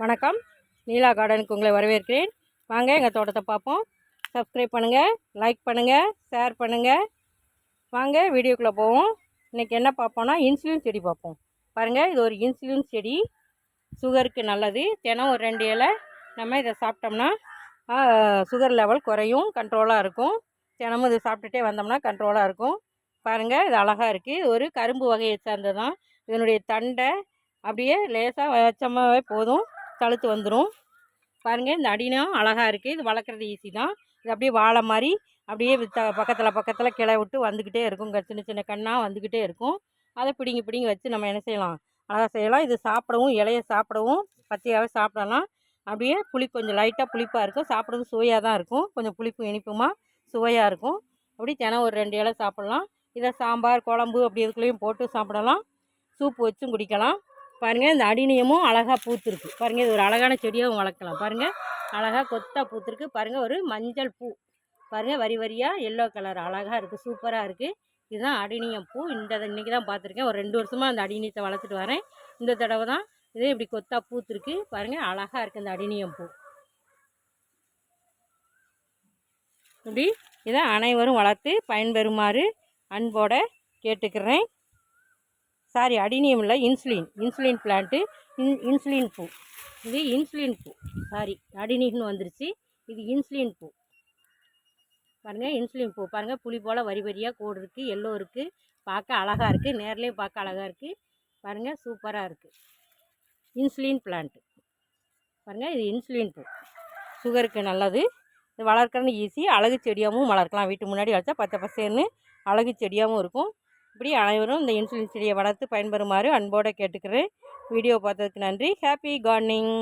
வணக்கம், நீலா கார்டனுக்கு உங்களை வரவேற்கிறேன். வாங்க எங்கள் தோட்டத்தை பார்ப்போம். சப்ஸ்கிரைப் பண்ணுங்கள், லைக் பண்ணுங்கள், ஷேர் பண்ணுங்கள். வாங்க வீடியோக்குள்ளே போவோம். இன்றைக்கி என்ன பார்ப்போம்னா இன்சுலின் செடி பார்ப்போம். பாருங்கள், இது ஒரு இன்சுலின் செடி, சுகருக்கு நல்லது. தினம் ஒரு 2 இலை நம்ம இதை சாப்பிட்டோம்னா சுகர் லெவல் குறையும், கண்ட்ரோலாக இருக்கும். தினமும் இதை சாப்பிட்டுட்டே வந்தோம்னா கண்ட்ரோலாக இருக்கும். பாருங்கள், இது அழகாக இருக்குது. இது ஒரு கரும்பு வகையை சார்ந்தது தான். இதனுடைய தண்டை அப்படியே லேசாக வச்சமாகவே போதும், தழுத்து வந்துடும். பாருங்கள், இந்த அடினம் அழகாக இருக்குது. இது வளர்க்குறது ஈஸி தான். இது அப்படியே வாழை மாதிரி அப்படியே பக்கத்தில் கிளை விட்டு வந்துக்கிட்டே இருக்கும். சின்ன சின்ன கண்ணாக வந்துக்கிட்டே இருக்கும். அதை பிடிங்கி வச்சு நம்ம என்ன செய்யலாம், அழகாக செய்யலாம். இது சாப்பிடவும், இலையை சாப்பிடவும், பச்சையாகவே சாப்பிடலாம். அப்படியே கொஞ்சம் லைட்டாக புளிப்பாக இருக்கும். சாப்பிட்றது சுவையாக தான் இருக்கும். கொஞ்சம் புளிப்பு இனிப்புமாக சுவையாக இருக்கும். அப்படி தினம் ஒரு 2 இலை சாப்பிட்லாம். இதை சாம்பார், குழம்பு அப்படி இதுக்குள்ளேயும் போட்டு சாப்பிடலாம். சூப்பு வச்சும் குடிக்கலாம். பாருங்கள், இந்த அடினியமும் அழகாக பூத்துருக்கு. பாருங்கள், இது ஒரு அழகான செடியாகவும் வளர்க்கலாம். பாருங்கள், அழகாக கொத்தாக பூத்துருக்கு. பாருங்கள், ஒரு மஞ்சள் பூ பாருங்கள், வரி வரியாக எல்லோ கலர் அழகாக இருக்குது, சூப்பராக இருக்குது. இதுதான் அடினியம் பூ. இன்றைக்கி தான் பார்த்துருக்கேன். ஒரு 2 வருஷமாக அந்த அடினியத்தை வளர்த்துட்டு வரேன். இந்த தடவை தான் இது இப்படி கொத்தாக பூத்துருக்கு. பாருங்கள், அழகாக இருக்குது இந்த அடினியம் பூ. இப்படி இதை அனைவரும் வளர்த்து பயன்பெறுமாறு அன்போட கேட்டுக்கிறேன். சாரி, அடினியம் இல்லை, இன்சுலின் பிளான்ட்டு, இன்சுலின் பூ. இது இன்சுலின் பூ. சாரி, அடினியம்னு வந்துருச்சு. இது இன்சுலின் பூ. பாருங்கள், இன்சுலின் பூ பாருங்கள், புளி போல் வரி வரியாக கோடு இருக்குது, எல்லோ இருக்குது. பார்க்க அழகாக இருக்குது, நேர்லேயும் பார்க்க அழகாக இருக்குது. பாருங்கள், சூப்பராக இருக்குது. இன்சுலின் பிளான்ட்டு பாருங்கள், இது இன்சுலின் பூ, சுகருக்கு நல்லது. இது வளர்க்குறது ஈஸி. அழகு செடியாகவும் வளர்க்கலாம். வீட்டு முன்னாடி வளர்த்தா பச்சை பசேன்னு அழகு செடியாகவும் இருக்கும். இப்படி அனைவரும் இந்த இன்சுலின் செடியை வளர்த்து பயன்பெறுமாறு அன்போடு கேட்டுக்கிறேன். வீடியோ பார்த்ததுக்கு நன்றி. Happy gardening.